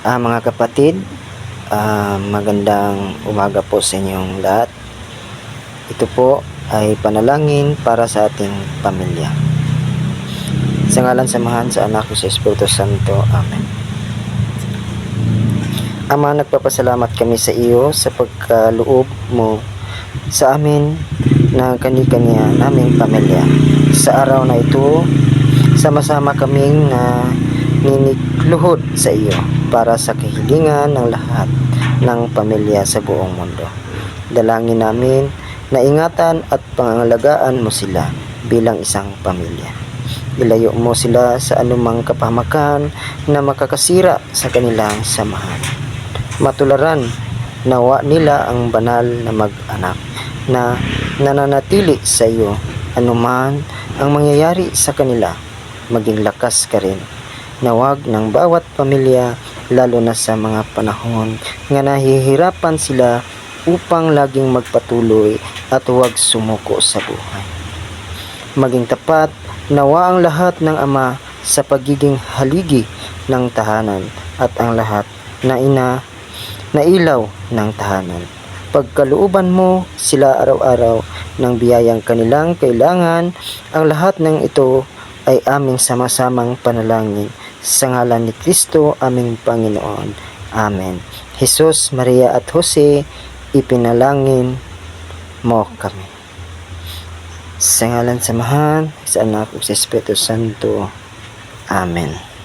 Mga kapatid, magandang umaga po sa inyong lahat. Ito po ay panalangin para sa ating pamilya. Sa ngalan, samahan sa anak ko sa Espiritu Santo. Amen. Ama, nagpapasalamat kami sa iyo sa pagkaloob mo sa amin na kani-kanya naming pamilya. Sa araw na ito, sama-sama kaming ninikluhod sa iyo para sa kahilingan ng lahat ng pamilya sa buong mundo. Dalangin namin na ingatan at pangangalagaan mo sila bilang isang pamilya. Ilayo mo sila sa anumang kapahamakan na makakasira sa kanilang samahan. Matularan nawa nila ang banal na mag-anak na nananatili sa iyo anuman ang mangyayari sa kanila. Maging lakas ka rin. Nawag ng bawat pamilya, lalo na sa mga panahon nga nahihirapan sila, upang laging magpatuloy at huwag sumuko sa buhay. Maging tapat nawa ang lahat ng ama sa pagiging haligi ng tahanan at ang lahat na ilaw ng tahanan. Pagkalooban mo sila araw-araw ng biyayang kanilang kailangan. Ang lahat ng ito ay aming sama-samang panalangin sa ngalan ni Kristo aming Panginoon. Amen. Jesus, Maria at Jose, ipinalangin mo kami. Sa ngalan, samahan sa anak ko sa Espiritu Santo. Amen.